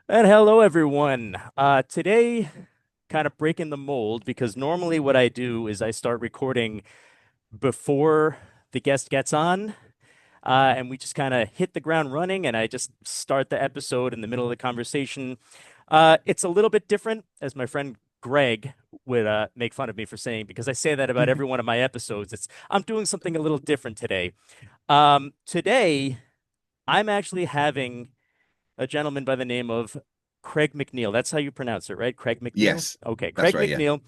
And hello, everyone. Today, kind of breaking the mold because normally what I do is I start recording before the guest gets on, and we just kind of hit the ground running, and I just start the episode in the middle of the conversation. It's a little bit different, as my friend Greg would make fun of me for saying, because I say that about every one of my episodes. I'm doing something a little different today. Today, I'm actually having a gentleman by the name of Craig McNeill. That's how you pronounce it, right? Craig McNeill? Yes, Okay, that's Craig right. Yeah. McNeill.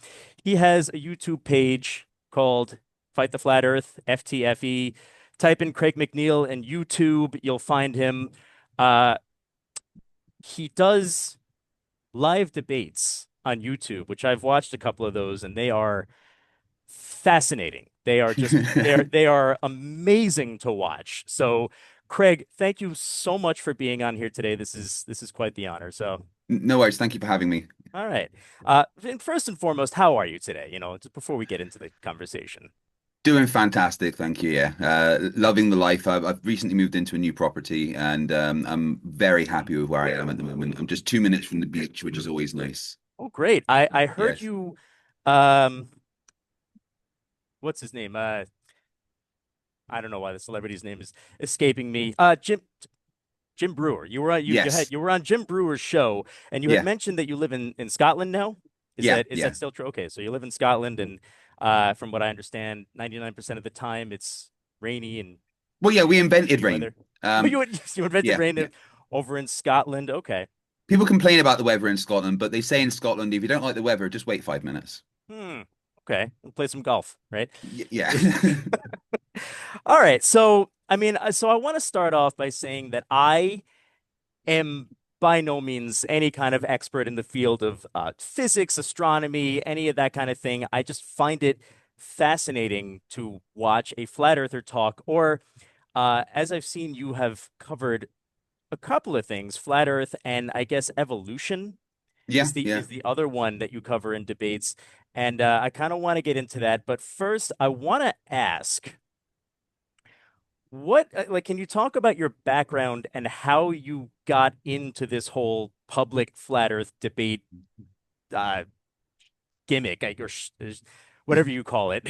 He has a YouTube page called Fight the Flat Earth, FTFE. Type in Craig McNeill in YouTube, you'll find him. Uh, he does live debates on YouTube, which I've watched a couple of those, and they are fascinating. They are amazing to watch. So, Craig, thank you so much for being on here today. This is quite the honor. So, No worries. Thank you for having me. all right. And first and foremost, how are you today? Just before we get into the conversation. Doing fantastic. Thank you. Yeah. Loving the life. I've recently moved into a new property and I'm very happy with where I am at the moment. I'm just 2 minutes from the beach, which is always nice. Oh, great. I heard Yes. you um what's his name? I don't know why the celebrity's name is escaping me. Jim Brewer. Yes. You were on Jim Brewer's show, and you had Yeah. mentioned that you live in Scotland now. Is Yeah. that is Yeah. that still true? Okay, so you live in Scotland, and from what I understand, 99% of the time it's rainy and Well, yeah, we invented shitty rain. weather. Oh, Um, you invented yeah. rain Yeah. over in Scotland. Okay. People complain about the weather in Scotland, but they say in Scotland, if you don't like the weather, just wait 5 minutes. Hmm. Okay. We'll play some golf, right? Yeah. All right. So, I mean, so I want to start off by saying that I am by no means any kind of expert in the field of physics, astronomy, any of that kind of thing. I just find it fascinating to watch a flat earther talk, or as I've seen, you have covered a couple of things, flat earth and I guess evolution Yeah. is Yeah. the other one that you cover in debates. And I kind of want to get into that. But first, I want to ask what, like, can you talk about your background and how you got into this whole public flat Earth debate uh, gimmick, whatever you call it?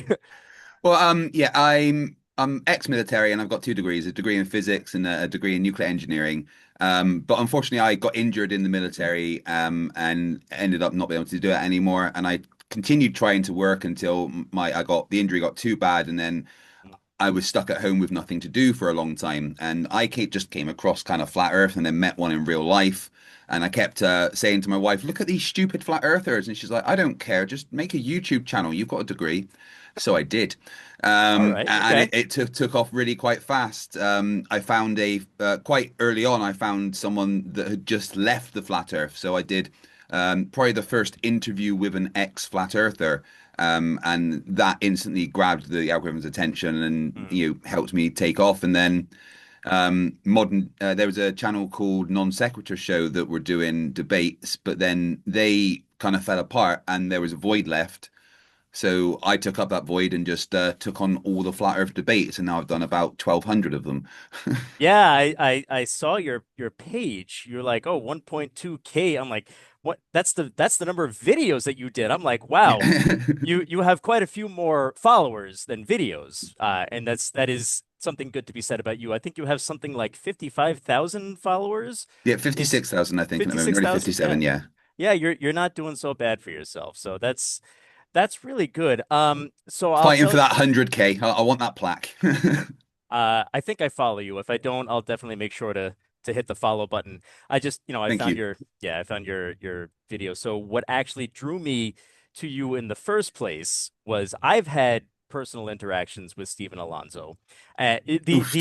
Well, yeah, I'm ex-military and I've got two degrees, a degree in physics and a degree in nuclear engineering. But unfortunately, I got injured in the military, and ended up not being able to do it anymore. And I continued trying to work until the injury got too bad, and then I was stuck at home with nothing to do for a long time. And just came across kind of flat Earth and then met one in real life. And I kept saying to my wife, "Look at these stupid flat earthers," and she's like, "I don't care. Just make a YouTube channel. You've got a degree." So I did. All right, And okay. it took off really quite fast. I found quite early on, I found someone that had just left the flat Earth. So I did probably the first interview with an ex-flat earther. And that instantly grabbed the algorithm's attention and Hmm. helped me take off. And then there was a channel called Non Sequitur Show that were doing debates, but then they kind of fell apart and there was a void left. So I took up that void and just took on all the flat Earth debates, and now I've done about 1,200 of them. Yeah, I saw your page. You're like, oh, 1.2K. I'm like, what? That's the number of videos that you did. I'm like, wow, you have quite a few more followers than videos. And that is something good to be said about you. I think you have something like 55,000 followers. Yeah, Is 56,000, I think, at the moment, nearly 56,000? Yeah. 57. Yeah, Yeah, you're not doing so bad for yourself. So that's really good. So I'll fighting tell for you, that 100K. I want that plaque. I think I follow you. If I don't, I'll definitely make sure to hit the follow button. I just, I Thank found you. your yeah, I found your video. So what actually drew me to you in the first place was I've had personal interactions with Stephen Alonso. The Oof.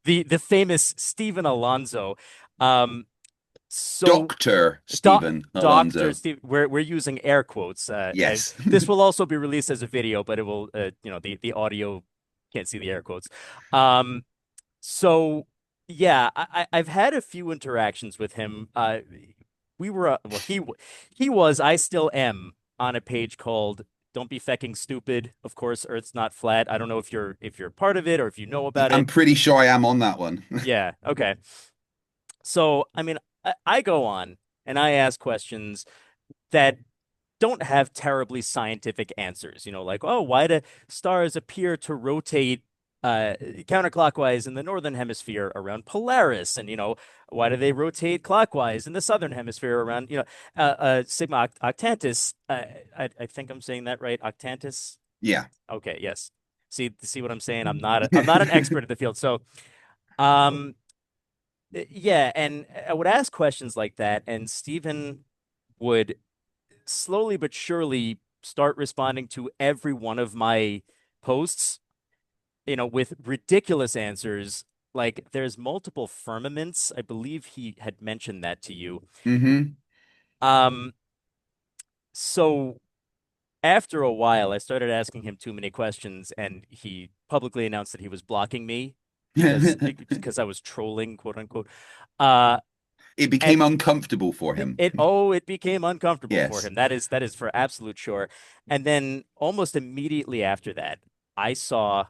the famous Stephen Alonso. Um so Dr. Doc, Stephen Dr. Alonso. Steve, we're using air quotes. Yes. This will also be released as a video, but it will, the audio can't see the air quotes. Um, so yeah, I've had a few interactions with him. We were well, he was, I still am on a page called "Don't Be Fecking Stupid." Of course, Earth's not flat. I don't know if you're part of it or if you know about I'm it. pretty sure I am on that one. Yeah, okay. So I mean, I go on and I ask questions that don't have terribly scientific answers. Like, oh, why do stars appear to rotate counterclockwise in the northern hemisphere around Polaris? And, why do they rotate clockwise in the southern hemisphere around, Sigma Octantis? I think I'm saying that right. Octantis. Yeah. Okay, yes. See what I'm saying? I'm not an expert at the field. So, um, yeah, and I would ask questions like that, and Stephen would slowly but surely start responding to every one of my posts, with ridiculous answers. Like there's multiple firmaments. I believe he had mentioned that to you. Hmm. Um, so after a while, I started asking him too many questions, and he publicly announced that he was blocking me because I was trolling, quote unquote. Uh, It and became uncomfortable for him. it became uncomfortable for Yes. him. That is for absolute sure. And then almost immediately after that, I saw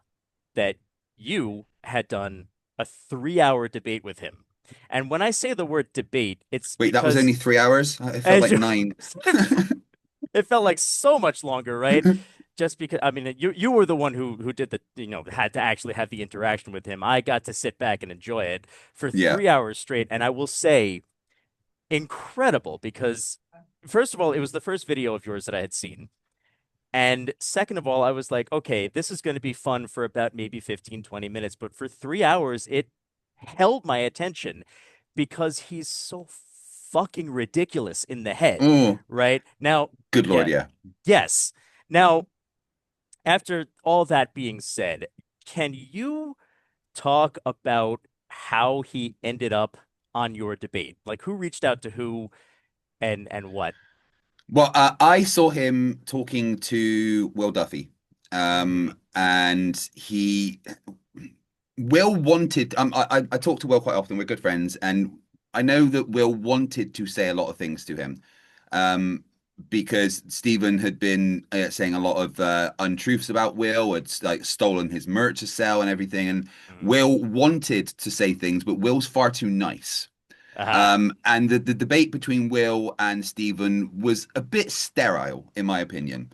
that you had done a 3 hour debate with him. And when I say the word debate, it's Wait, that was because only 3 hours? It felt as like you, 9. it felt like so much longer, right? Just because I mean you were the one who did the had to actually have the interaction with him. I got to sit back and enjoy it for Yeah. 3 hours straight, and I will say incredible because first of all, it was the first video of yours that I had seen. And second of all, I was like, okay, this is going to be fun for about maybe 15, 20 minutes. But for 3 hours, it held my attention because he's so fucking ridiculous in the head, Oh, right? Now, good Lord, yeah, yeah. yes. Now, after all that being said, can you talk about how he ended up on your debate? Like who reached out to who and what? Well, I saw him talking to Will Duffy, Hmm. and Will wanted. I talk to Will quite often. We're good friends, and I know that Will wanted to say a lot of things to him, um, because Stephen had been saying a lot of untruths about Will, had like stolen his merch to sell and everything, and Will wanted to say things, but Will's far too nice. Uh-huh. And the debate between Will and Stephen was a bit sterile, in my opinion.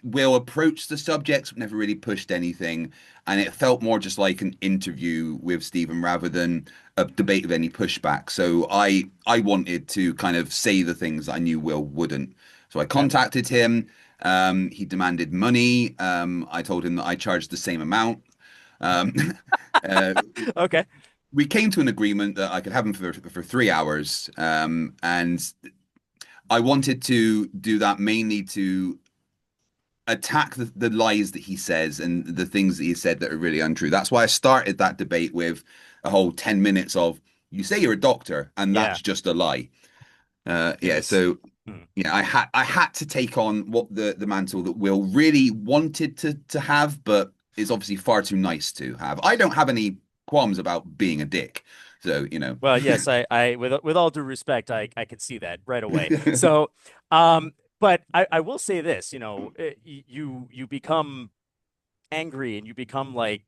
Will approached the subjects, but never really pushed anything, and it felt more just like an interview with Stephen rather than a debate with any pushback. So I wanted to kind of say the things I knew Will wouldn't. So I Okay. contacted him. He demanded money. I told him that I charged the same amount. Um, uh, Okay. we came to an agreement that I could have him for 3 hours, and I wanted to do that mainly to attack the lies that he says and the things that he said that are really untrue. That's why I started that debate with a whole 10 minutes of you say you're a doctor and Yeah. that's just a lie. It Yeah, was. so Hmm. yeah, I had to take on what the mantle that Will really wanted to have, but is obviously far too nice to have. I don't have any qualms about being a dick. So, you know. Well, yes, I with all due respect, I could see that right away. So, but I will say this, you become angry and you become like,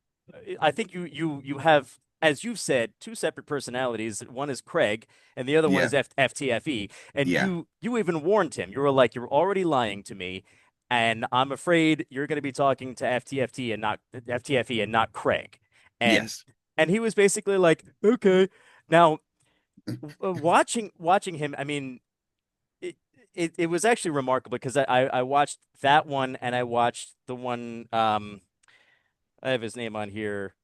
I think you have, as you've said, two separate personalities. One is Craig, and the other one Yeah. is FTFE. And Yeah. you even warned him. You were like, you're already lying to me, and I'm afraid you're going to be talking to FTFE and not Craig. And Yes. he was basically like, okay. Now, watching him, I mean, it was actually remarkable because I watched that one and I watched the one I have his name on here.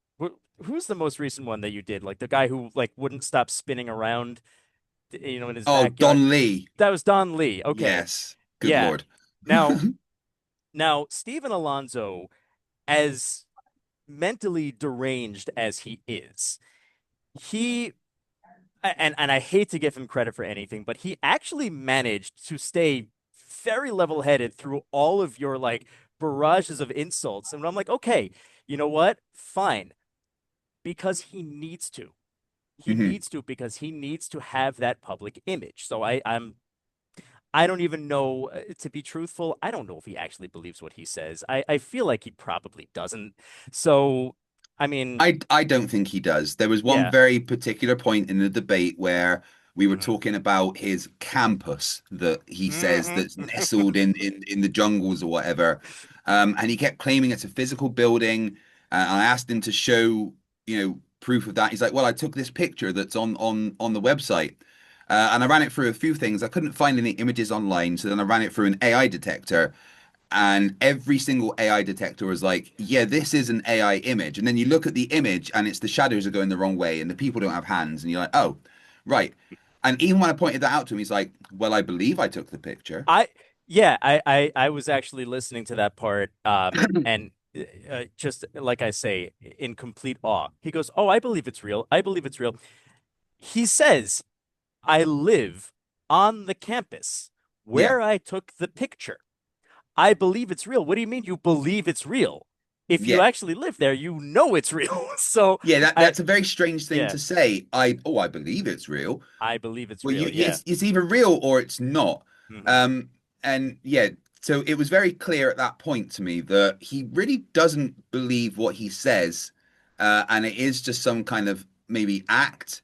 Who's the most recent one that you did? Like the guy who like wouldn't stop spinning around, in his Oh, backyard. Don Lee. That was Don Lee. Okay. Yes. Good Yeah. Lord. Now, Stephen Alonso, as mentally deranged as he is, he and I hate to give him credit for anything, but he actually managed to stay very level-headed through all of your like barrages of insults. And I'm like, okay, you know what? Fine. Because he needs to. He Hmm. needs to because he needs to have that public image. So I don't even know, to be truthful, I don't know if he actually believes what he says. I feel like he probably doesn't. So, I mean, I don't think he does. There was one yeah. very particular point in the debate where We were Hmm. talking about his campus that he says Hmm. that's nestled in the jungles or whatever. And he kept claiming it's a physical building. I asked him to show, proof of that. He's like, well, I took this picture that's on the website. And I ran it through a few things. I couldn't find any images online, so then I ran it through an AI detector, and every single AI detector was like, yeah, this is an AI image. And then you look at the image and it's the shadows are going the wrong way and the people don't have hands. And you're like, oh, right. And even when I pointed that out to him, he's like, well, I believe I took the picture. I yeah, I was actually listening to that part, and just like I say, in complete awe. He goes, "Oh, I believe it's real. I believe it's real." He says, "I live on the campus Yeah. where I took the picture. I believe it's real." What do you mean you believe it's real? If you Yeah. actually live there, you know it's real. So Yeah, I that's a very strange thing yeah, to say. I believe it's real. I believe it's Well, real. Yeah. it's either real or it's not. Hmm. Um, and yeah, so it was very clear at that point to me that he really doesn't believe what he says, and it is just some kind of maybe act.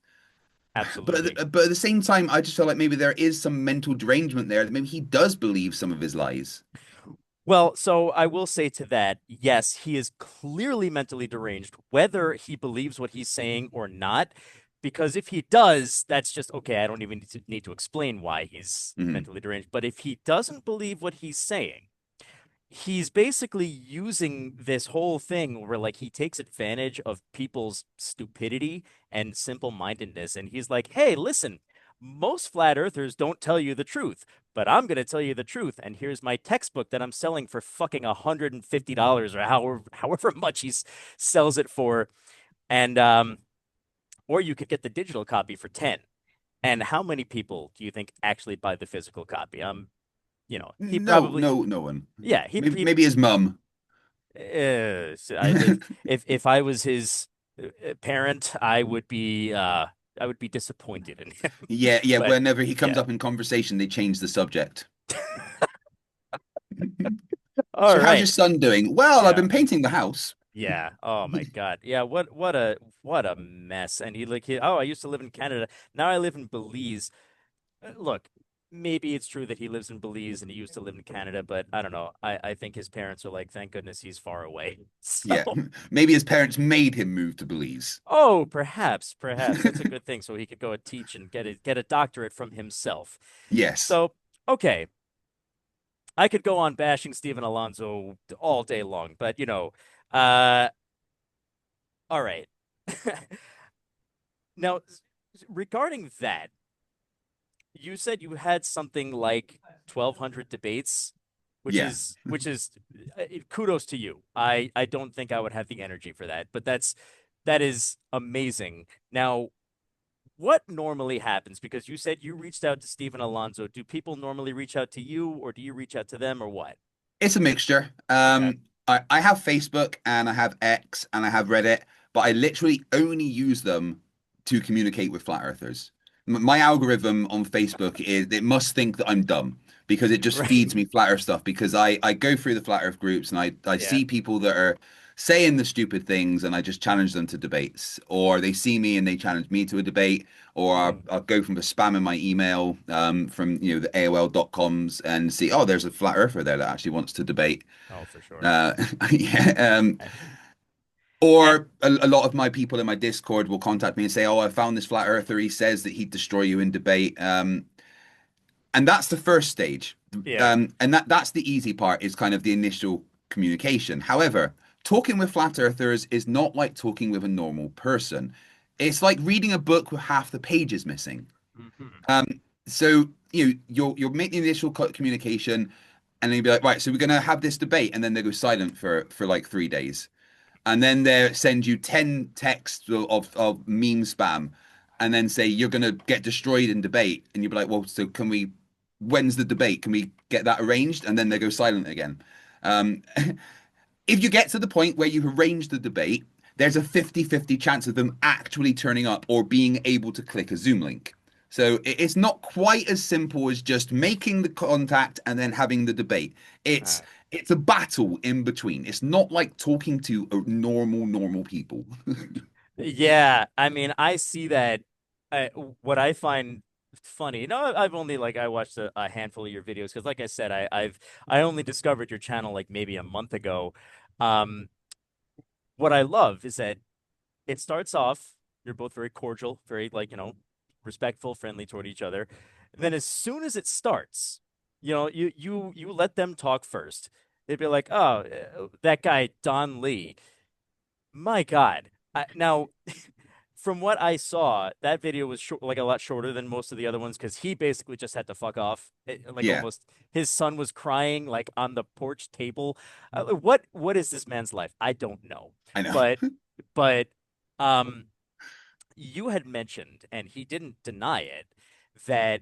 Absolutely. But at the same time, I just feel like maybe there is some mental derangement there. That maybe he does believe some of his lies. Well, so I will say to that, yes, he is clearly mentally deranged, whether he believes what he's saying or not. Because if he does, that's just okay. I don't even need to explain why he's Mhm. mentally deranged. But if he doesn't believe what he's saying, he's basically using this whole thing where like he takes advantage of people's stupidity and simple-mindedness, and he's like, hey, listen, most flat earthers don't tell you the truth, but I'm going to tell you the truth, and here's my textbook that I'm selling for fucking $150 or however much he sells it for. And or you could get the digital copy for 10. And how many people do you think actually buy the physical copy? He No, probably, no, no one. yeah, he Maybe his mum. if I was his parent, I would be disappointed in him. Yeah, yeah. But Whenever he comes yeah. up in conversation, they change the subject. All So how's your right. son doing? Well, I've Yeah. been painting the house. Yeah. Oh my God. Yeah, what a mess. And I used to live in Canada. Now I live in Belize. Look, maybe it's true that he lives in Belize and he used to live in Canada, but I don't know. I think his parents are like, thank goodness he's far away. Yeah, So, maybe his parents made him move to Belize. oh, perhaps that's a good thing. So he could go and teach and get a doctorate from himself. Yes. So, okay, I could go on bashing Steven Alonso all day long, but uh, all right. Now, regarding that, you said you had something like 1,200 debates, Yeah. which is kudos to you. I don't think I would have the energy for that, but that is amazing. Now, what normally happens? Because you said you reached out to Steven Alonso. Do people normally reach out to you, or do you reach out to them, or what? It's a mixture. Okay. I have Facebook and I have X and I have Reddit, but I literally only use them to communicate with flat earthers. My algorithm on Facebook is it must think that I'm dumb because it just Right. feeds me flat earth stuff because I go through the flat earth groups and I Yeah. see people that are saying the stupid things and I just challenge them to debates, or they see me and they challenge me to a debate, or Hmm. I'll go from the spam in my email, from the AOL.coms, and see, oh, there's a flat earther there that actually wants to debate. Oh, for sure. Uh, yeah. And, and Or a lot of my people in my Discord will contact me and say, oh, I found this flat earther. He says that he'd destroy you in debate. And that's the first stage. yeah. And that's the easy part, is kind of the initial communication. However, talking with flat earthers is not like talking with a normal person. It's like reading a book with half the pages missing. Hmm. So you'll make the initial communication, and then you'll be like, right, so we're gonna have this debate, and then they go silent for like 3 days, and then they send you 10 texts of meme spam, and then say you're gonna get destroyed in debate, and you'll be like, well, so can we? When's the debate? Can we get that arranged? And then they go silent again. Um, if you get to the point where you've arranged the debate, there's a 50-50 chance of them actually turning up or being able to click a Zoom link. So it's not quite as simple as just making the contact and then having the debate. It's Uh, it's a battle in between. It's not like talking to a normal people. yeah. I mean, I see that. What I find funny. No, I've only like I watched a handful of your videos because, like I said, I only discovered your channel like maybe a month ago. Um, what I love is that it starts off, you're both very cordial, very like, respectful, friendly toward each other. And then as soon as it starts, you let them talk first. They'd be like, "Oh, that guy Don Lee. My God." Now, from what I saw, that video was like a lot shorter than most of the other ones because he basically just had to fuck off. Like Yeah, almost his son was crying like on the porch table. What is this man's life? I don't know. I know. But but um you had mentioned, and he didn't deny it, that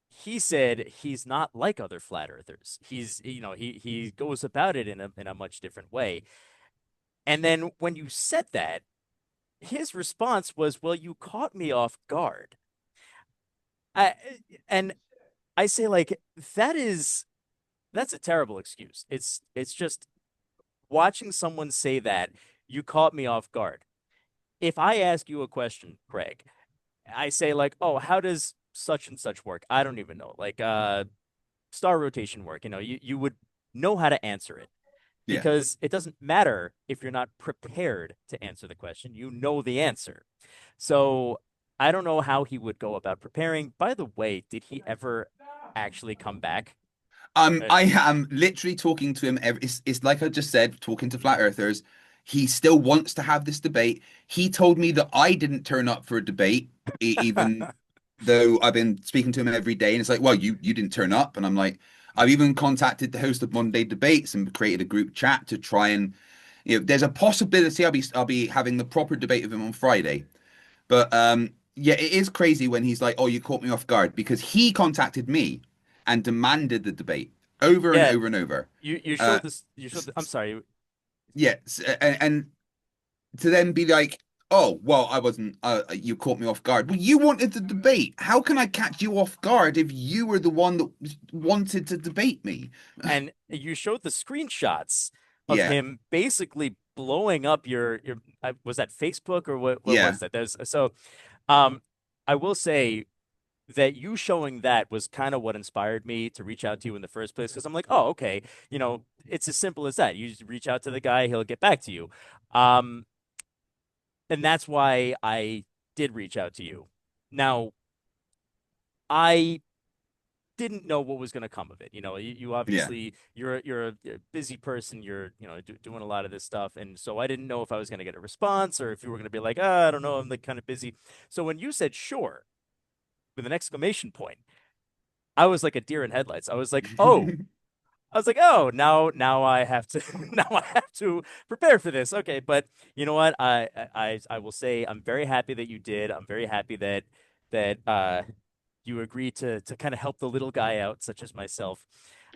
he said he's not like other flat earthers. He goes about it in a much different way. And then when you said that, his response was, "Well, you caught me off guard." I and I say like that's a terrible excuse. It's just watching someone say that, "You caught me off guard." If I ask you a question, Craig, I say like, "Oh, how does such and such work?" I don't even know. Like star rotation work, you would know how to answer it Yeah. because it doesn't matter if you're not prepared to answer the question. You know the answer. So I don't know how he would go about preparing. By the way, did he ever actually come back? Uh, I am literally talking to him. It's like I just said, talking to flat earthers. He still wants to have this debate. He told me that I didn't turn up for a debate, even though I've been speaking to him every day. And it's like, well, you didn't turn up, and I'm like, I've even contacted the host of Monday Debates and created a group chat to try and, there's a possibility I'll be having the proper debate with him on Friday. But yeah, it is crazy when he's like, "Oh, you caught me off guard," because he contacted me and demanded the debate over and yeah, over and over. you Uh, showed this. I'm sorry. yeah, and to then be like, "Oh, well, I wasn't. You caught me off guard." Well, you wanted the debate. How can I catch you off guard if you were the one that wanted to debate me? And you showed the screenshots of Yeah, him basically blowing up your was that Facebook or what yeah, was that? Um I will say that you showing that was kind of what inspired me to reach out to you in the first place because I'm like, "Oh, okay, it's as simple as that. You just reach out to the guy, he'll get back to you." Um and that's why I did reach out to you. Now, I didn't know what was going to come of it. You yeah. obviously you're a busy person. You're doing a lot of this stuff, and so I didn't know if I was going to get a response or if you were going to be like, I don't know, I'm like kind of busy. So when you said sure with an exclamation point, I was like a deer in headlights. I was like, oh, now I have to now I have to prepare for this. Okay, but you know what? I will say I'm very happy that you did. I'm very happy that you agreed to kind of help the little guy out, such as myself.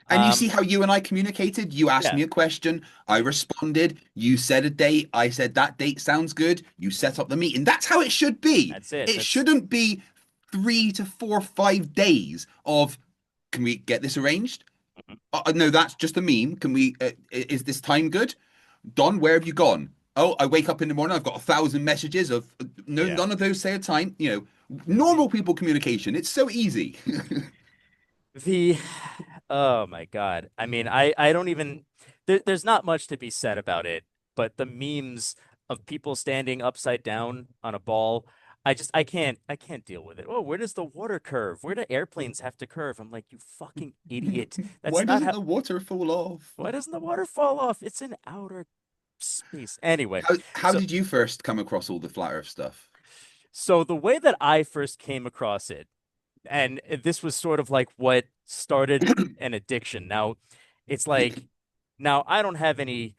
And you see Um, how you and I communicated? You asked yeah, me a question, I responded, you said a date, I said that date sounds good, you set up the meeting. That's how it should be. that's it. It That's shouldn't be 3 to 4, 5 days of, can we get this arranged? No, that's just a meme. Can we, is this time good? Don, where have you gone? Oh, I wake up in the morning, I've got 1,000 messages of, no, yeah. none of those say a time. The Normal people communication. It's so easy. the oh my God. I mean, I don't even there's not much to be said about it, but the memes of people standing upside down on a ball, I can't deal with it. Oh, where does the water curve? Where do airplanes have to curve? I'm like, you fucking idiot. Why That's not doesn't how the water fall off? why doesn't the water fall off? It's in outer space. Anyway, How so did you first come across all the flat Earth stuff? so the way that I first came across it, and this was sort of like what started an addiction. Now, it's like now I don't have any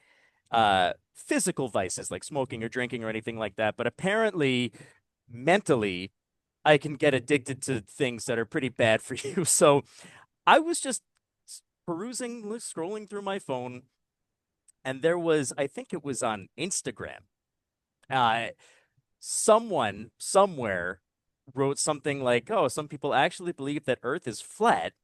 physical vices like smoking or drinking or anything like that, but apparently mentally I can get addicted to things that are pretty bad for you. So I was just perusing, scrolling through my phone, and there was, I think it was on Instagram. Uh, Someone somewhere wrote something like, "Oh, some people actually believe that Earth is flat."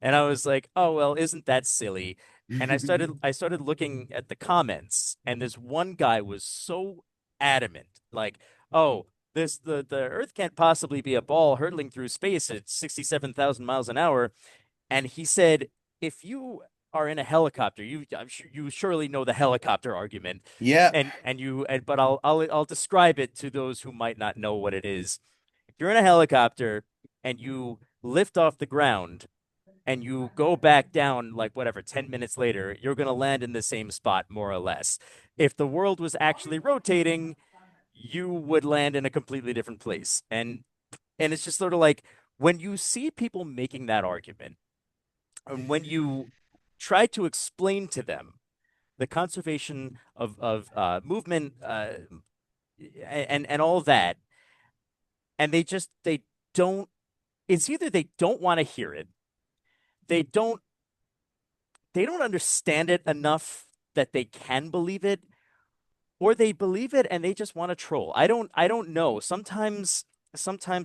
And I was like, "Oh, well, isn't that silly?" And I started looking at the comments, and this one guy was so adamant, like, "Oh, the Earth can't possibly be a ball hurtling through space at 67,000 miles an hour. And he said, if you are in a helicopter, I'm sure you surely know the helicopter argument, Yeah. but I'll describe it to those who might not know what it is. If you're in a helicopter and you lift off the ground and you go back down like whatever 10 minutes later, you're going to land in the same spot more or less. If the world was actually rotating, you would land in a completely different place. And it's just sort of like when you see people making that argument and when you try to explain to them the conservation of movement and all that, and they don't. It's either they don't want to hear it, they don't they don't understand it enough that they can believe it, or they believe it and they just want to troll. I don't know. Sometimes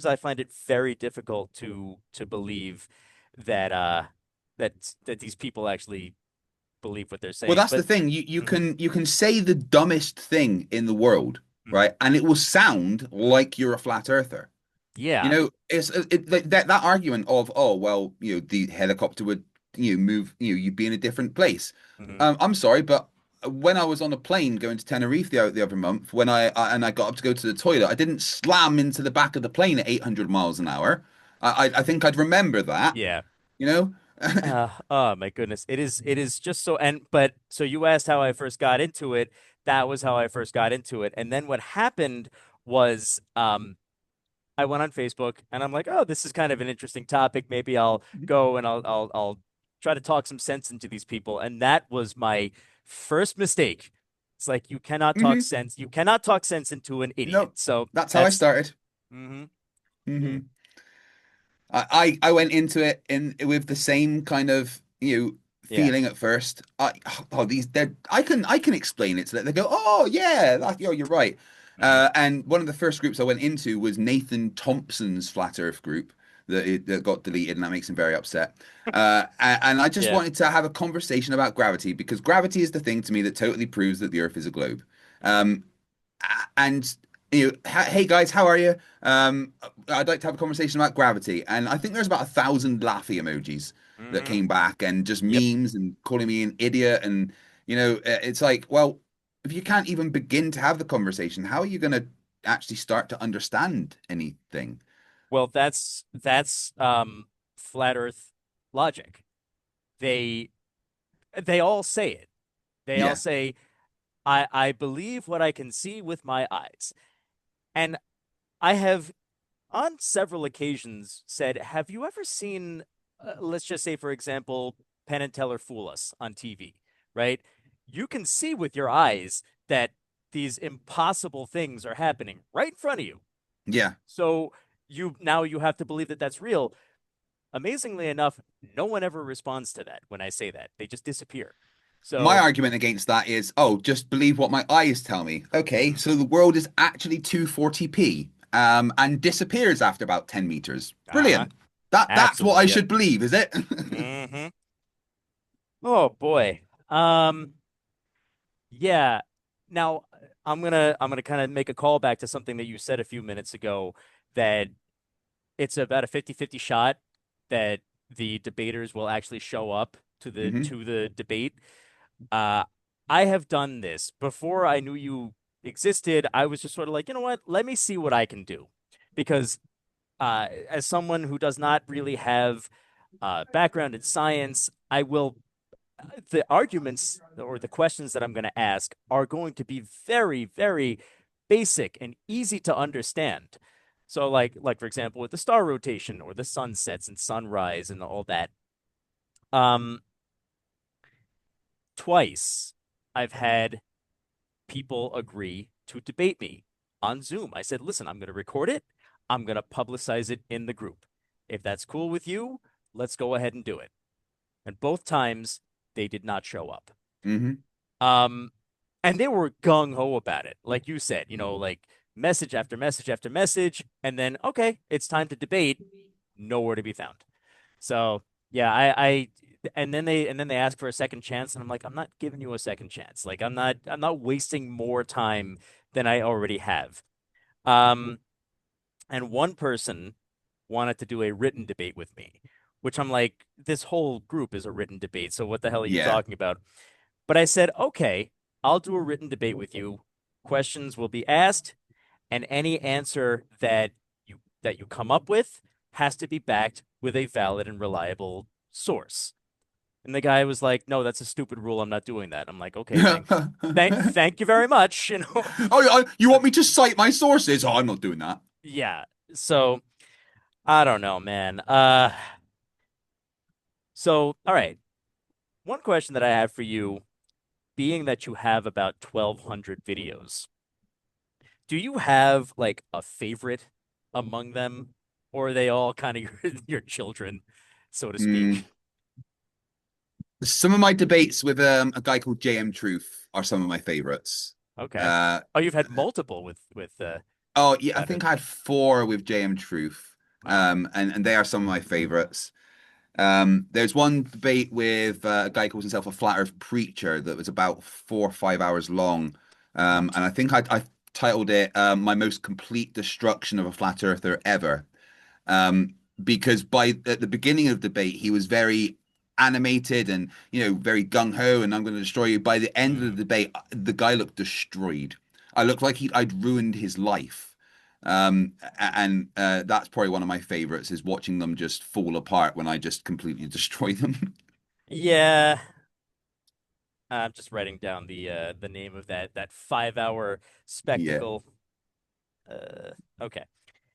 I find it very difficult to believe that that these people actually believe what they're Well, saying. that's the But thing. You mhm, you can say the dumbest thing in the world, mhm. right? And it will sound like you're a flat earther. You Yeah. know, that argument of, oh, well, the helicopter would move, you'd be in a different place. Mhm. I'm sorry, but when I was on a plane going to Tenerife the other month, when I got up to go to the toilet, I didn't slam into the back of the plane at 800 miles an hour. I think I'd remember that, Yeah. you know? Oh my goodness. It is just so. And but so you asked how I first got into it. That was how I first got into it. And then what happened was I went on Facebook and I'm like, oh, this is kind of an interesting topic. Maybe I'll go and I'll try to talk some sense into these people. And that was my first mistake. It's like Hmm. you cannot talk sense into an idiot. No, So that's how I that's started. hmm Hmm. I went into it in with the same kind of yeah. feeling at first. These they're I can explain it so that they go, oh yeah, you're right. Hmm. And one of the first groups I went into was Nathan Thompson's Flat Earth group that got deleted, and that makes him very upset. And I just Yeah. wanted to have a conversation about gravity because gravity is the thing to me that totally proves that the Earth is a globe. Um, and hey guys, how are you? I'd like to have a conversation about gravity, and I think there's about 1,000 laughy emojis that Hmm. came back, and just Yep. memes and calling me an idiot, and it's like, well, if you can't even begin to have the conversation, how are you going to actually start to understand anything? Well, that's flat Earth logic. They they all say it. They all Yeah. say, I believe what I can see with my eyes. And I have on several occasions said, have you ever seen, let's just say, for example, Penn and Teller Fool Us on TV, right? You can see with your eyes that these impossible things are happening right in front of you. Yeah. So you have to believe that that's real. Amazingly enough, no one ever responds to that when I say that. They just disappear. My So, argument against that is, oh, just believe what my eyes tell me. Okay, so the world is actually 240p, and disappears after about 10 meters. uh-huh, Brilliant. That's what absolutely, I yep. should believe, is it? Hmm. Oh boy. Yeah. Now I'm gonna kind of make a call back to something that you said a few minutes ago that it's about a 50-50 shot that the debaters will actually show up to the Hmm. to the debate. Uh, I have done this before I knew you existed. I was just sort of like, you know what? Let me see what I can do. Because as someone who does not really have background in science, the arguments or the questions that I'm going to ask are going to be very, very basic and easy to understand. So like for example, with the star rotation or the sunsets and sunrise and all that. Um, Twice I've had people agree to debate me on Zoom. I said, listen, I'm going to record it. I'm going to publicize it in the group. If that's cool with you, let's go ahead and do it. And both times they did not show up. Hmm. Um, and they were gung ho about it. Like you said, like message after message after message. And then, okay, it's time to debate. Nowhere to be found. So yeah, and then they ask for a second chance, and I'm like, I'm not giving you a second chance. Like I'm not wasting more time than I already have. Um, and one person wanted to do a written debate with me, which I'm like, this whole group is a written debate. So what the hell are you Yeah. talking about? But I said, okay, I'll do a written debate with you. Questions will be asked, and any answer that you come up with has to be backed with a valid and reliable source. And the guy was like, "No, that's a stupid rule. I'm not doing that." I'm like, "Okay, thank you very much." You want me to cite my sources? Oh, I'm not doing that. Yeah. So I don't know, man. So all right. One question that I have for you, being that you have about 1,200 videos, do you have like a favorite among them, or are they all kind of your children, so to Mm. speak? Some of my debates with a guy called JM Truth are some of my favorites. Okay. Uh, Oh, you've had multiple with oh yeah, I Flat think Earth. I had four with JM Truth, Wow. and they are some of my favorites. There's one debate with a guy who calls himself a flat Earth preacher that was about 4 or 5 hours long, What? and I titled it "My Most Complete Destruction of a Flat Earther Ever." um, because by at the beginning of the debate he was very animated and very gung ho and I'm going to destroy you. By the end of the Mm. debate, the guy looked destroyed. I looked like I'd ruined his life. And that's probably one of my favorites is watching them just fall apart when I just completely destroy them. Yeah. I'm just writing down the name of that 5 hour Yeah. spectacle. Okay.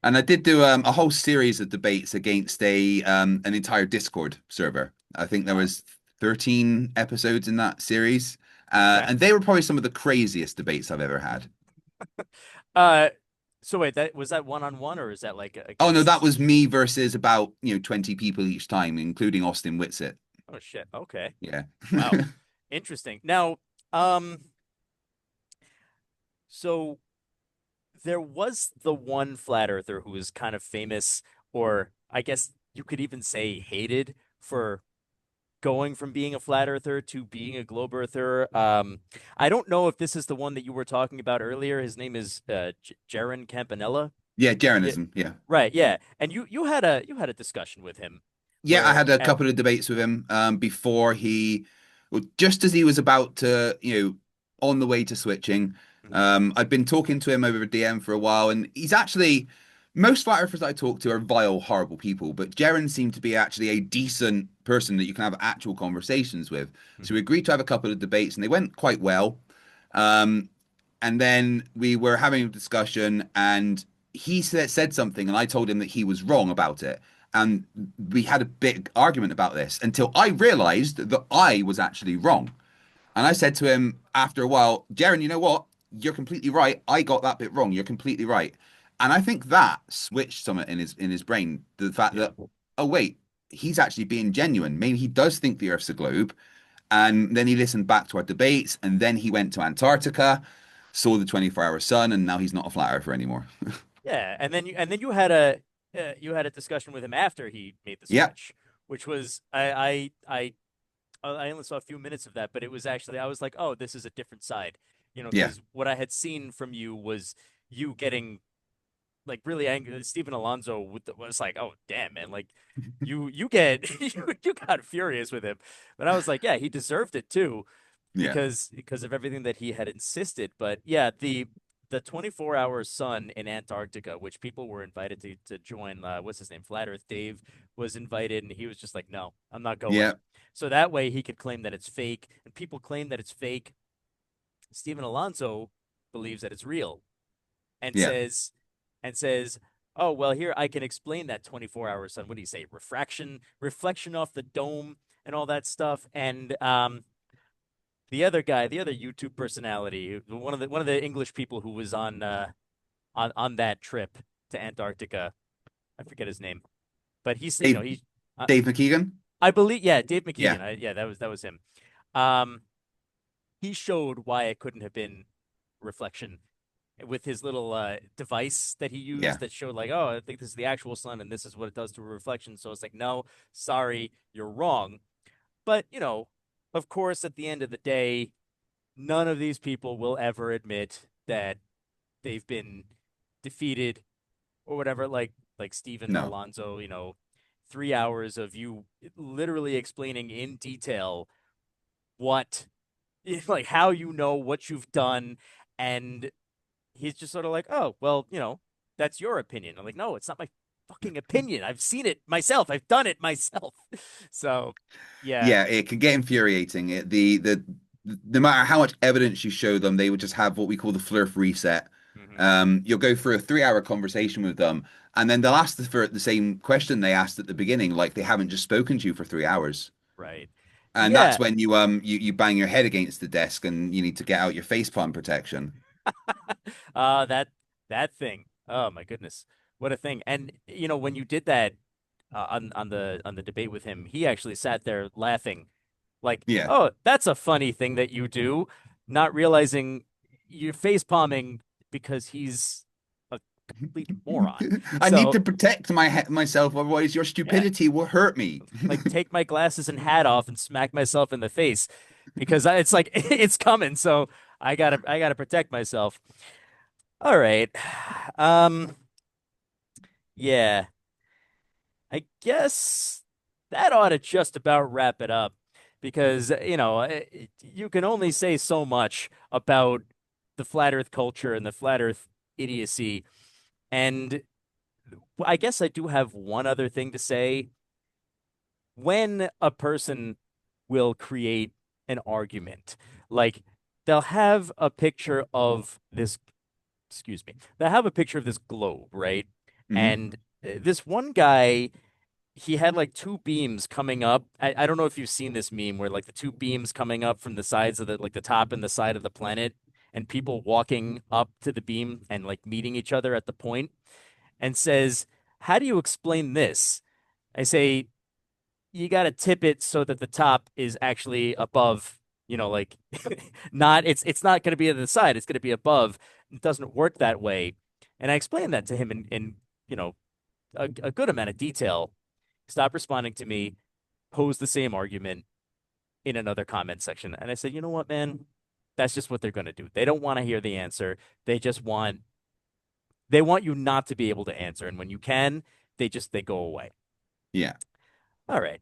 And I did do a whole series of debates against a an entire Discord server. I think there Wow. was 13 episodes in that series, Okay. and they were probably some of the craziest debates I've ever had. Uh, so wait, that was that one on one or is that like Oh no, that against? was me versus about 20 people each time, including Austin Whitsitt. Oh shit. Okay. Yeah, Wow. Interesting. Now, um, so there was the one flat earther who was kind of famous, or I guess you could even say hated for going from being a flat earther to being a globe earther. I don't know if this is the one that you were talking about earlier. His name is Jaron Campanella. yeah, Yeah, Jeranism. Yeah. right. Yeah, and you had a discussion with him Yeah, I where had a couple of debates with him before well, just as he was about to, on the way to switching. Mhm, I'd been talking to him over a DM for a while, and he's actually, most flat earthers I talk to are vile, horrible people, but Jaren seemed to be actually a decent person that you can have actual conversations with. So we mhm. agreed to have a couple of debates, and they went quite well. Um, and then we were having a discussion, and he said something, and I told him that he was wrong about it. And we had a big argument about this until I realized that I was actually wrong. And I said to him after a while, Jaren, you know what? You're completely right. I got that bit wrong. You're completely right. And I think that switched something in his brain. The fact Yeah, that, oh wait, he's actually being genuine. Maybe he does think the Earth's a globe. And then he listened back to our debates, and then he went to Antarctica, saw the 24-hour sun, and now he's not a flat earther anymore. yeah, and then you had a discussion with him after he made the Yeah, switch, which was I only saw a few minutes of that, but it was actually I was like, oh, this is a different side, yeah, because what I had seen from you was you getting like really angry. Stephen Alonso was like, oh damn man, like you get you got furious with him, but I was like, yeah, he deserved it too yeah, because of everything that he had insisted. But yeah, the 24-hour sun in Antarctica, which people were invited to join. What's his name? Flat Earth Dave was invited, and he was just like, no, I'm not going. yeah, So that way he could claim that it's fake, and people claim that it's fake. Stephen Alonso believes that it's real and yeah, says, "Oh, well, here I can explain that 24-hour sun. What do you say? Reflection off the dome and all that stuff." And the other guy, the other YouTube personality, one of the English people who was on that trip to Antarctica, I forget his name, but he's Dave, he uh, Dave McKeegan. I believe, yeah, Dave Yeah, McKeegan. Yeah, that was him. Um, he showed why it couldn't have been reflection with his little device that he yeah, used that showed like, oh, I think this is the actual sun and this is what it does to a reflection. So it's like, no, sorry, you're wrong. But of course, at the end of the day, none of these people will ever admit that they've been defeated or whatever, like Steven No. Alonso, 3 hours of you literally explaining in detail what like how you know what you've done, and he's just sort of like, oh, well, that's your opinion. I'm like, no, it's not my fucking opinion. I've seen it myself. I've done it myself. So, yeah. Yeah, it can get infuriating. The no matter how much evidence you show them, they would just have what we call the flurf reset. Hmm. You'll go through a 3 hour conversation with them, and then they'll ask for the same question they asked at the beginning, like they haven't just spoken to you for 3 hours. Right. And that's Yeah. when you bang your head against the desk and you need to get out your facepalm protection. That thing. Oh my goodness. What a thing. And when you did that on the debate with him, he actually sat there laughing like, Yeah. "Oh, that's a funny thing that you do," not realizing you're face palming because he's a complete moron. I need So, to protect myself, otherwise your yeah, stupidity will hurt me. like take my glasses and hat off and smack myself in the face because it's like it's coming. So I gotta protect myself. All right. Um, yeah, I guess that ought to just about wrap it up because, you can only say so much about the flat earth culture and the flat earth idiocy. And I guess I do have one other thing to say. When a person will create an argument, like they'll have a picture of this, excuse me, they'll have a picture of this globe, right? Hmm. And this one guy, he had like two beams coming up. I don't know if you've seen this meme where like the two beams coming up from the sides of the top and the side of the planet, and people walking up to the beam and like meeting each other at the point, and says, "How do you explain this?" I say, "You got to tip it so that the top is actually above, like not it's not going to be at the side, it's going to be above. It doesn't work that way." And I explained that to him in you know a good amount of detail. Stop responding to me, pose the same argument in another comment section. And I said, you know what, man? That's just what they're going to do. They don't want to hear the answer. They want you not to be able to answer. And when you can, they go away. Yeah. All right.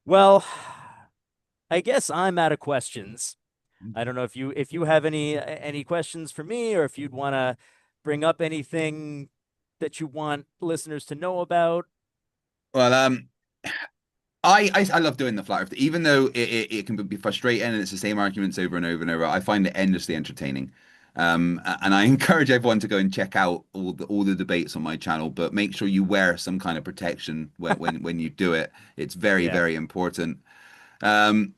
Well, I guess I'm out of questions. I don't know if you have any questions for me, or if you'd want to bring up anything that you want listeners to know about. Well, I love doing the flat earth, even though it can be frustrating and it's the same arguments over and over and over. I find it endlessly entertaining. And I encourage everyone to go and check out all the debates on my channel, but make sure you wear some kind of protection when you do it. It's very, Yeah. very important. Um,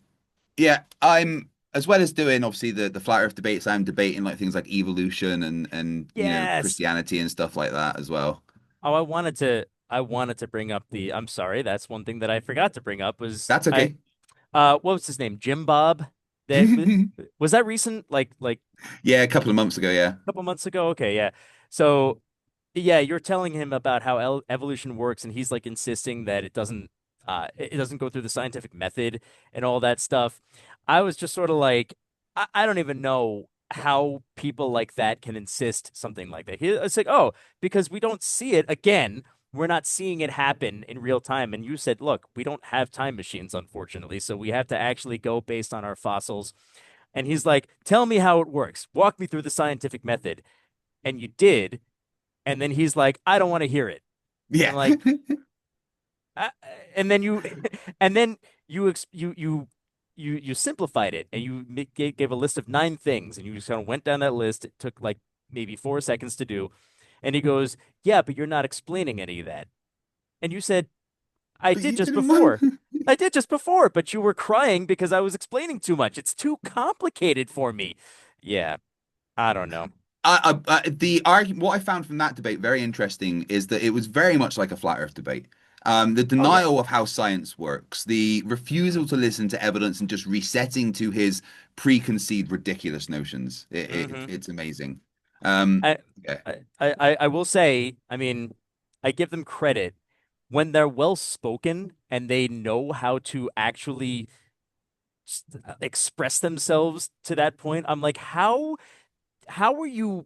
yeah, I'm as well as doing obviously the flat earth debates, I'm debating like things like evolution and Yes. Christianity and stuff like that as well. Oh, I wanted to bring up I'm sorry, that's one thing that I forgot to bring up was That's I okay. what was his name? Jim Bob. That was that recent? Like Yeah, a couple of months ago, yeah. a couple months ago? Okay, yeah. So yeah, you're telling him about how evolution works, and he's like insisting that it doesn't go through the scientific method and all that stuff. I was just sort of like, I don't even know how people like that can insist something like that. It's like, oh, because we don't see it again. We're not seeing it happen in real time. And you said, look, we don't have time machines, unfortunately, so we have to actually go based on our fossils. And he's like, tell me how it works. Walk me through the scientific method. And you did. And then he's like, I don't want to hear it. And I'm Yeah. like, uh, and then you, and then you simplified it, and you gave a list of 9 things, and you just kind of went down that list. It took like maybe 4 seconds to do. And he goes, yeah, but you're not explaining any of that. And you said, I But did you just didn't before. mind. I did just before, but you were crying because I was explaining too much. It's too complicated for me. Yeah, I don't know. The argument, what I found from that debate very interesting is that it was very much like a flat Earth debate. The Oh yeah. denial of how science works, the refusal to listen to evidence, and just resetting to his preconceived ridiculous notions. Hmm. It's amazing. Um, I, yeah, I will say, I mean, I give them credit when they're well spoken and they know how to actually express themselves to that point. I'm like, how are you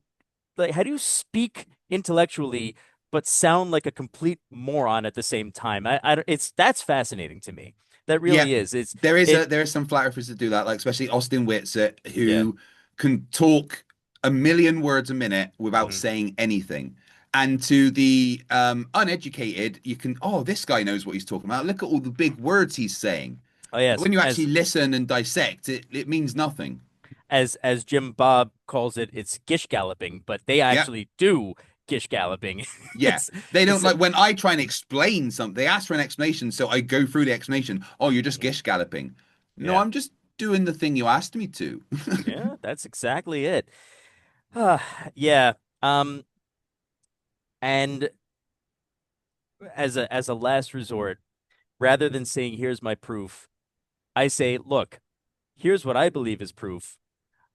like how do you speak intellectually but sound like a complete moron at the same time. It's that's fascinating to me. That Yeah, really is. It's there is it. a there is some flat earthers that do that, like especially Austin Whitset, Yeah. who can talk a million words a minute without Mhm. saying anything. And to the uneducated, you can, oh, this guy knows what he's talking about. Look at all the big words he's saying. Oh But yes, when you actually listen and dissect, it means nothing. as Jim Bob calls it, it's gish galloping, but they Yeah, actually do gish galloping. yeah. It's They don't it's like when I try and explain something, they ask for an explanation, so I go through the explanation. Oh, you're just gish galloping. No, yeah, I'm just doing the thing you asked me to. yeah, that's exactly it. Uh, yeah. Um, and as a last resort, rather than saying here's my proof, I say, look, here's what I believe is proof.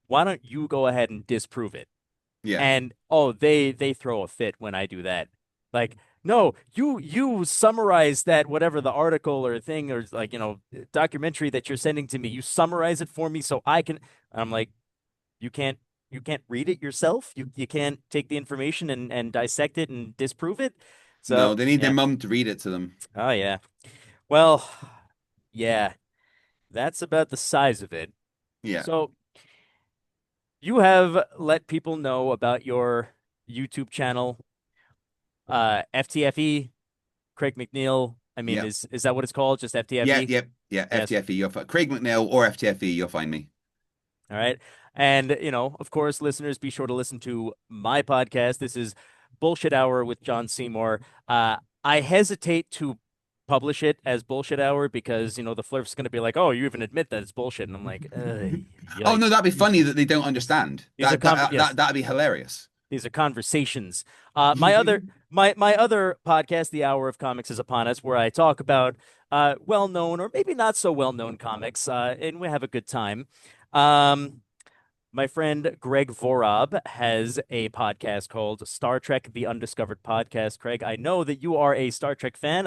Why don't you go ahead and disprove it? Yeah. And oh, they throw a fit when I do that. Like, no, you summarize that whatever the article or thing or like, documentary that you're sending to me, you summarize it for me so I can. I'm like, you can't you can't read it yourself. You can't take the information and dissect it and disprove it. No, So they need their yeah. mum to read it to them. Oh yeah. Well, yeah, that's about the size of it. Yeah. So you have let people know about your YouTube channel, FTFE, Craig McNeill. I mean, Yeah. is that what it's called? Just Yeah. FTFE? Yep. Yeah. Yes. FTFE. Craig McNeill or FTFE. You'll find me. All right. And, of course, listeners, be sure to listen to my podcast. This is Bullshit Hour with Jon Seymour. I hesitate to publish it as Bullshit Hour because, the flirt's going to be like, oh, you even admit that it's bullshit. And I'm like, Oh no, yikes. that'd be funny that they don't understand. These are yes, That'd be hilarious. these are conversations. My other podcast, The Hour of Comics, is upon us, where I talk about well-known or maybe not so well-known comics, and we have a good time. Um, my friend Greg Vorob has a podcast called Star Trek: The Undiscovered Podcast. Craig, I know that you are a Star Trek fan.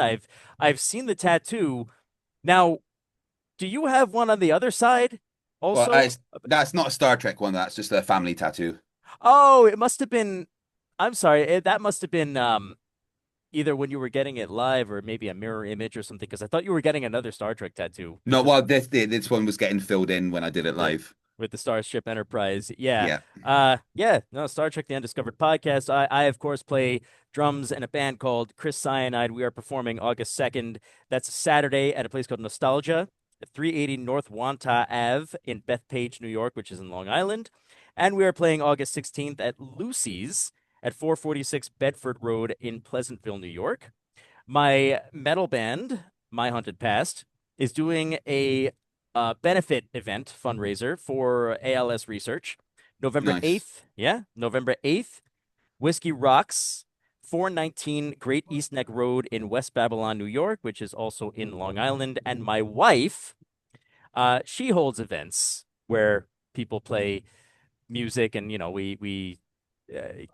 I've seen the tattoo. Now, do you have one on the other side Well, also? that's not a Star Trek one. That's just a family tattoo. Oh, it must have been. I'm sorry. That must have been either when you were getting it live or maybe a mirror image or something. Because I thought you were getting another Star Trek tattoo with No, the well, this one was getting filled in when I did it with live. with the Starship Enterprise. Yeah. Yeah, Yeah. No, Star Trek: The Undiscovered Podcast. I of course play drums in a band called Chris Cyanide. We are performing August 2nd. That's a Saturday at a place called Nostalgia at 380 North Wantagh Ave in Bethpage, New York, which is in Long Island. And we are playing August 16th at Lucy's at 446 Bedford Road in Pleasantville, New York. My metal band, My Haunted Past, is doing a benefit event fundraiser for ALS research. November nice, 8th, yeah, November 8th, Whiskey Rocks, 419 Great East Neck Road in West Babylon, New York, which is also in Long Island. And my wife, she holds events where people play music and we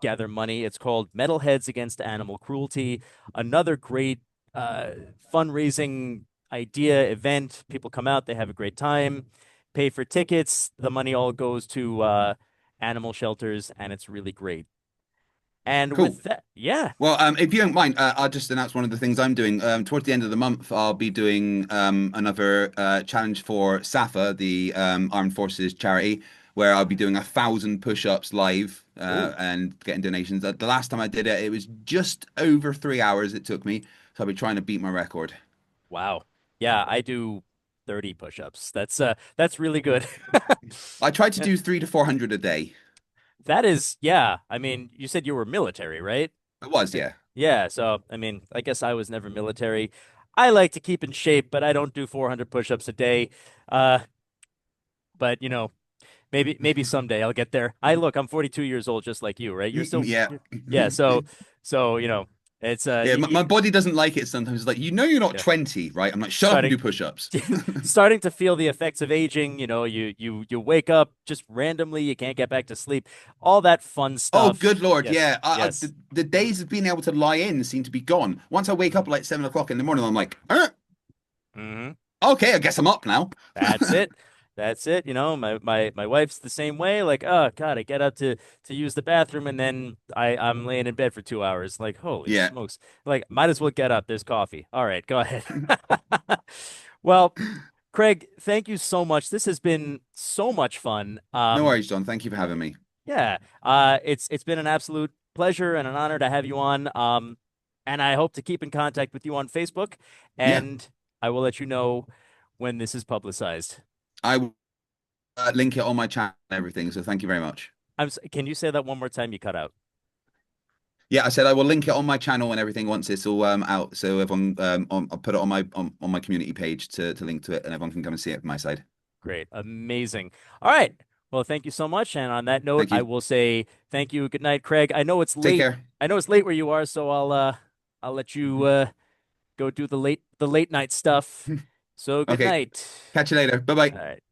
gather money. It's called Metalheads Against Animal Cruelty. Another great uh, fundraising idea event. People come out, they have a great time, pay for tickets. The money all goes to animal shelters, and it's really great. And cool. with that, yeah. Well, if you don't mind, I'll just announce one of the things I'm doing. Towards the end of the month, I'll be doing another challenge for SAFA, the Armed Forces charity, where I'll be doing 1,000 push-ups live Oh, and getting donations. The last time I did it, it was just over 3 hours it took me, so I'll be trying to beat my record. wow. Yeah, I do 30 push-ups. That's really good. I tried to do 300 to 400 a day. That is, yeah. I mean, you said you were military, right? It was, yeah. Yeah, so I mean, I guess I was never military. I like to keep in shape, but I don't do 400 push-ups a day. Uh, but maybe someday I'll get there. I'm 42 years old, just like you, right? You're still, Yeah. yeah. So it's Yeah, my body doesn't like it sometimes. It's like, you're not yeah, 20, right? I'm like, shut up and starting do push-ups. starting to feel the effects of aging. You wake up just randomly, you can't get back to sleep, all that fun Oh, good stuff. Lord. Yes, Yeah. yes. The days of being able to lie in seem to be gone. Once I wake up at like 7 o'clock in the morning, I'm like, Hmm. okay, I guess I'm up now. That's it. That's it. My wife's the same way. Like, oh God, I get up to use the bathroom and then I'm laying in bed for 2 hours. Like, holy Yeah. smokes. Like, might as well get up. There's coffee. All right, go ahead. Well, Craig, thank you so much. This has been so much fun. No worries, John. Thank you for having me. Yeah, it's been an absolute pleasure and an honor to have you on. And I hope to keep in contact with you on Facebook, Yeah, and I will let you know when this is publicized. I will link it on my channel and everything. So thank you very much. Can you say that one more time? You cut out. Yeah, I said I will link it on my channel and everything once it's all out. So everyone, I'll put it on on my community page to link to it, and everyone can come and see it from my side. Great. Amazing. All right. Well, thank you so much. And on that note, Thank I you. will say thank you. Good night, Craig. I know it's Take late. care. I know it's late where you are, so I'll let you go do the late night stuff. So good Okay. night. Catch you later. Bye bye. All right.